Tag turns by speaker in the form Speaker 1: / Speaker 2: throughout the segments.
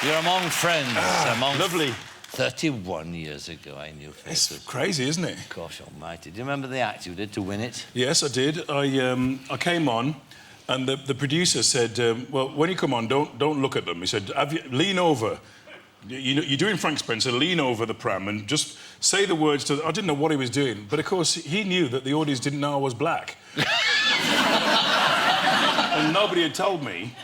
Speaker 1: You're among friends.
Speaker 2: Lovely.
Speaker 1: 31 years ago, I knew
Speaker 2: It's
Speaker 1: faces.
Speaker 2: crazy, isn't it?
Speaker 1: Gosh almighty. Do you remember the act you did to win it?
Speaker 2: Yes, I did. I came on, and the producer said, well, when you come on, don't look at them. He said, lean over. You're doing Frank Spencer, lean over the pram and just say the words to... I didn't know what he was doing, but of course, he knew that the audience didn't know I was black. And nobody had told me.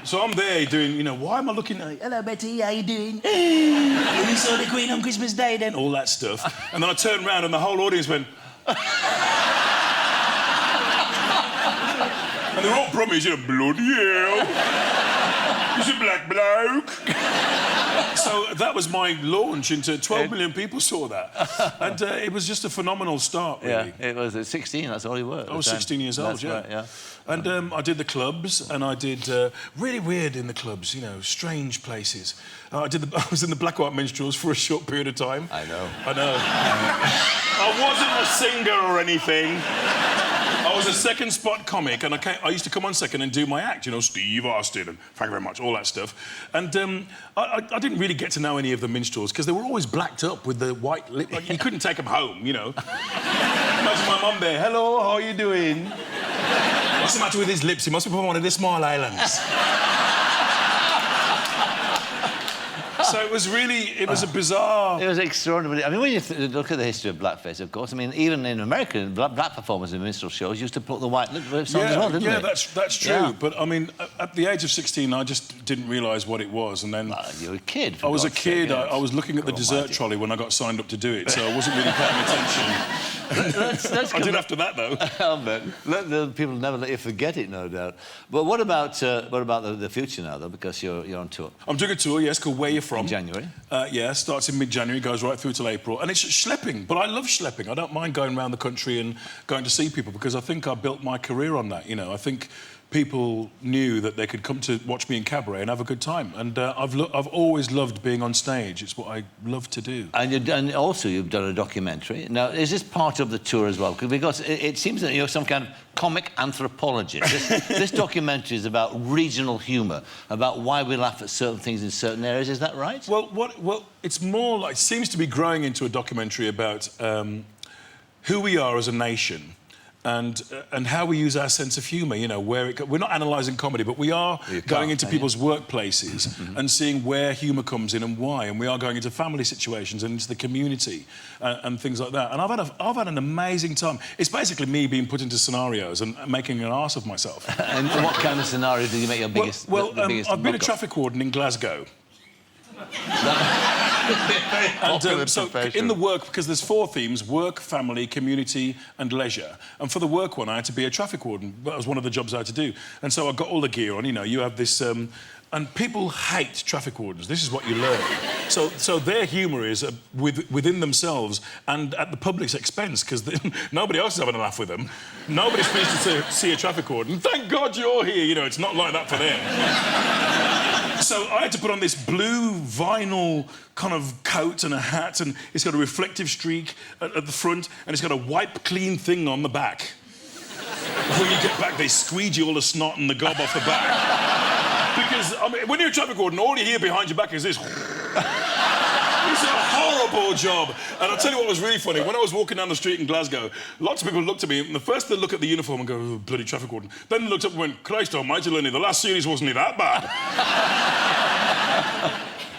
Speaker 2: So I'm there doing, you know, why am I looking like, hello, Betty, how you doing? You saw the Queen on Christmas Day then? All that stuff. And then I turned round and the whole audience went... And they're all brummies, you know, bloody hell. He's a black bloke. So that was my launch into 12 million people saw that. And it was just a phenomenal start, really.
Speaker 1: Yeah, it was at 16, that's all you were.
Speaker 2: I was 16 years old,
Speaker 1: that's
Speaker 2: yeah.
Speaker 1: Right, yeah.
Speaker 2: And I did the clubs, and I did really weird in the clubs, you know, strange places. I was in the Black and White Minstrels for a short period of time.
Speaker 1: I know.
Speaker 2: I wasn't a singer or anything. I was a second spot comic, and I used to come on second and do my act, you know, Steve Austin, and thank you very much, all that stuff. And I didn't really get to know any of the minstrels, because they were always blacked up with the white lip. Like, you couldn't take them home, you know. Imagine my mum there, hello, how are you doing? What's the matter with his lips? He must be from one of the small islands. So it was a bizarre...
Speaker 1: It was extraordinary. I mean, when you look at the history of blackface, of course, I mean, even in America, black performers in minstrel shows used to put the white lips on as well, didn't they?
Speaker 2: Yeah, that's true. Yeah. But, I mean, at the age of 16, I just didn't realise what it was, and then...
Speaker 1: Well, you were a kid,
Speaker 2: I was a kid. I was looking at the dessert trolley when I got signed up to do it, so I wasn't really paying attention. I did after that, though.
Speaker 1: The people never let you forget it, no doubt. But what about the future now, though, because you're on tour?
Speaker 2: I'm doing a tour, yes, called Where You're From.
Speaker 1: In January?
Speaker 2: Yeah, starts in mid-January, goes right through till April. And it's schlepping, but I love schlepping. I don't mind going around the country and going to see people because I think I built my career on that, you know. I think people knew that they could come to watch me in cabaret and have a good time. And I've always loved being on stage. It's what I love to do.
Speaker 1: And also you've done a documentary. Now, is this part of the tour as well? Because it seems that you're some kind of comic anthropologist. This documentary is about regional humour, about why we laugh at certain things in certain areas. Is that right?
Speaker 2: Well, it's more like... It seems to be growing into a documentary about who we are as a nation. And how we use our sense of humour, you know, we're not analysing comedy, but we are going into people's workplaces and seeing where humour comes in and why, and we are going into family situations and into the community and things like that. And I've had an amazing time. It's basically me being put into scenarios and making an arse of myself.
Speaker 1: And what kind of scenario did you make your biggest...
Speaker 2: I've been a traffic warden in Glasgow. And so in the work, because there's 4 themes: work, family, community and leisure. And for the work one, I had to be a traffic warden. That was one of the jobs I had to do. And so I got all the gear on, you know, you have this... and people hate traffic wardens. This is what you learn. So their humour is within themselves and at the public's expense, because nobody else is having a laugh with them. Nobody's pleased to see a traffic warden. Thank God you're here. You know, it's not like that for them. So I had to put on this blue vinyl kind of coat and a hat, and it's got a reflective streak at the front, and it's got a wipe clean thing on the back. Before you get back, they squeegee all the snot and the gob off the back. Because, I mean, when you're a traffic warden, all you hear behind your back is this. It's a horrible job. And I'll tell you what was really funny. When I was walking down the street in Glasgow, lots of people looked at me, and the first they look at the uniform and go, oh, bloody traffic warden. Then they looked up and went, Christ almighty, Lenny, the last series wasn't that bad.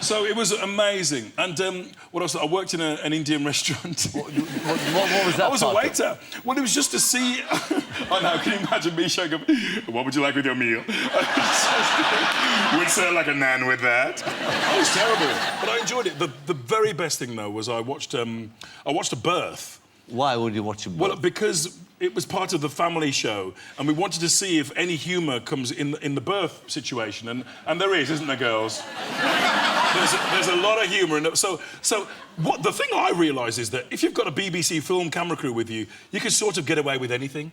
Speaker 2: So it was amazing. And what else? I worked in an Indian restaurant.
Speaker 1: What was that?
Speaker 2: I was a waiter. Well, it was just to see... I know, can you imagine me showing up? What would you like with your meal? Would serve like a naan with that. It was terrible, but I enjoyed it. The very best thing, though, was I watched a birth.
Speaker 1: Why would you watch a birth?
Speaker 2: Well, because it was part of the family show, and we wanted to see if any humour comes in the birth situation, and there is, isn't there, girls? There's a lot of humour in it. So the thing I realise is that if you've got a BBC film camera crew with you, you can sort of get away with anything.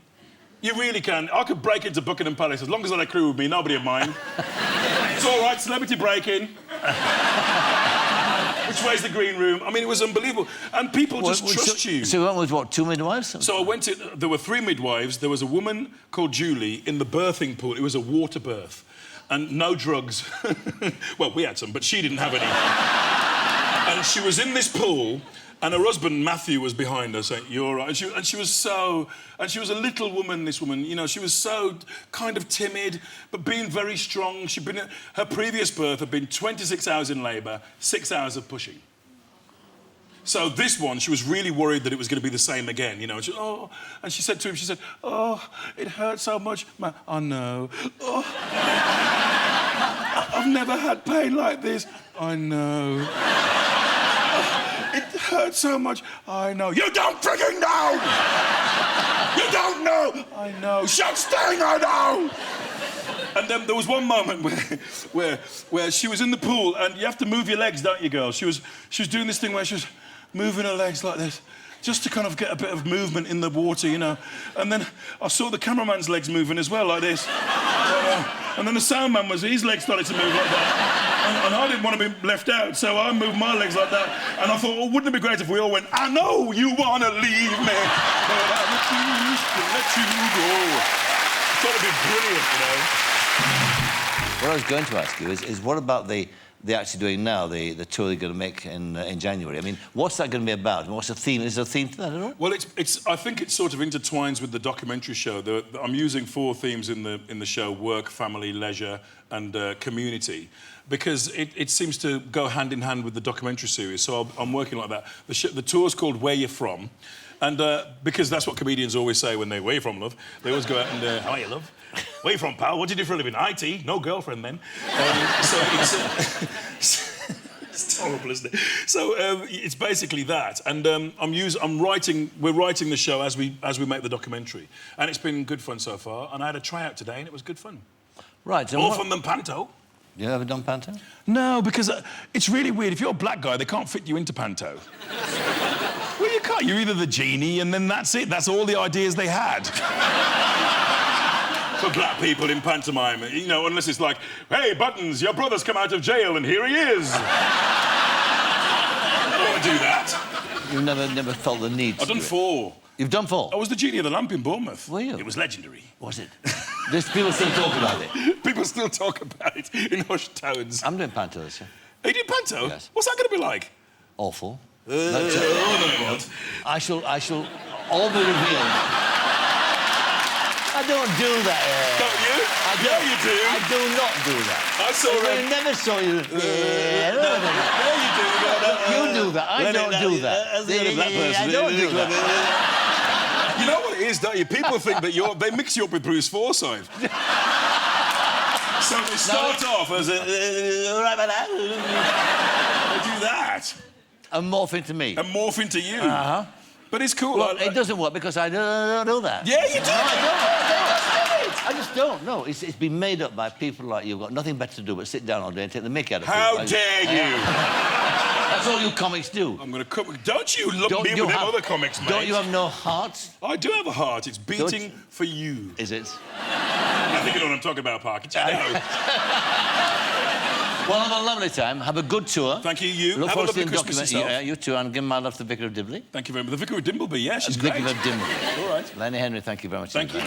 Speaker 2: You really can. I could break into Buckingham Palace as long as I had a crew with me. Nobody would mind. It's all right, celebrity break-in. Which way's the green room? I mean, it was unbelievable. And people just trust you.
Speaker 1: So you went with, what, 2 midwives?
Speaker 2: So I went to... There were 3 midwives. There was a woman called Julie in the birthing pool. It was a water birth. and no drugs. Well, we had some, but she didn't have any. And she was in this pool, and her husband, Matthew, was behind her saying, "You're all right." And she was a little woman, this woman, you know, she was so kind of timid, but being very strong. Her previous birth had been 26 hours in labour, 6 hours of pushing. So this one, she was really worried that it was going to be the same again, you know. And she said to him, she said, "Oh, it hurts so much." "I know." "Oh, I've never had pain like this." "I know." "Oh, it hurts so much." "I know." "You don't freaking know!" "You don't know!" "I know." "Shut sting, I know!" And then there was one moment where she was in the pool, and you have to move your legs, don't you, girls? She was doing this thing where she was moving her legs like this, just to kind of get a bit of movement in the water, you know. And then I saw the cameraman's legs moving as well, like this. And then the sound man his legs started to move like that. And I didn't want to be left out, so I moved my legs like that. And I thought, well, wouldn't it be great if we all went, "I know you want to leave me, but I refuse to let you go." I thought it'd be brilliant, you know.
Speaker 1: What I was going to ask you is what about the actually doing now, the tour they're going to make in January? I mean, what's that going to be about? I mean, what's the theme? Is there a theme to that at all?
Speaker 2: Well, I think it sort of intertwines with the documentary show. I'm using 4 themes in the show: work, family, leisure, and community, because it seems to go hand in hand with the documentary series. So I'm working like that. The tour's called Where You're From, and because that's what comedians always say when they're "Where you from, love?" They always go out and "How are you, love? Where you from, pal? What do you do for a living?" "IT, no girlfriend then." So it's horrible, isn't it? So it's basically that, and we're writing the show as we make the documentary, and it's been good fun so far. And I had a tryout today, and it was good fun.
Speaker 1: Right. So
Speaker 2: More fun than panto.
Speaker 1: You ever done panto?
Speaker 2: No, because it's really weird. If you're a black guy, they can't fit you into panto. Well, you can't. You're either the genie, and then that's it. That's all the ideas they had. For black people in pantomime, you know, unless it's like, "Hey, Buttons, your brother's come out of jail and here he is." I don't want to do that.
Speaker 1: You've never felt the need to
Speaker 2: I've done 4.
Speaker 1: You've done 4?
Speaker 2: I was the genie of the lamp in Bournemouth.
Speaker 1: Were you?
Speaker 2: It was legendary.
Speaker 1: Was it? People still talk about it?
Speaker 2: People still talk about it in hushed tones.
Speaker 1: I'm doing panto this year.
Speaker 2: Are you doing panto?
Speaker 1: Yes.
Speaker 2: What's that going to be like?
Speaker 1: Awful.
Speaker 2: Oh, no, what?
Speaker 1: I shall all be revealed. I don't do that.
Speaker 2: Don't you? Yeah, you do.
Speaker 1: I do not do that.
Speaker 2: I saw
Speaker 1: I never saw you.
Speaker 2: Yeah, you do.
Speaker 1: You do that. I don't do that. I don't do that.
Speaker 2: You know what it is, don't you? People think that they mix you up with Bruce Forsyth. So they start off as a... They do that.
Speaker 1: And morph into me.
Speaker 2: And morph into you.
Speaker 1: Uh-huh.
Speaker 2: But it's cool.
Speaker 1: Well, it doesn't work because I don't do that.
Speaker 2: Yeah, you do.
Speaker 1: No, I don't. I just don't. No, it's been made up by people like you. Who've got nothing better to do but sit down all day and take the mick out of people.
Speaker 2: How dare you?
Speaker 1: That's all you comics do.
Speaker 2: I'm going to come... Don't you lump me in with them other comics, mate.
Speaker 1: Don't you have no heart?
Speaker 2: I do have a heart. It's beating for you.
Speaker 1: Is it?
Speaker 2: I think you know what I'm talking about, Parkinson. No.
Speaker 1: Well, have a lovely time. Have a good tour.
Speaker 2: Thank you. You
Speaker 1: Look
Speaker 2: have a
Speaker 1: forward to
Speaker 2: lovely Christmas yourself.
Speaker 1: Yeah, you too. And give my love to the Vicar of Dibley.
Speaker 2: Thank you very much. The Vicar of Dimbleby, yeah, she's great.
Speaker 1: Vicar of Dimbleby.
Speaker 2: All right.
Speaker 1: Lenny Henry, thank you very much.
Speaker 2: Thank you.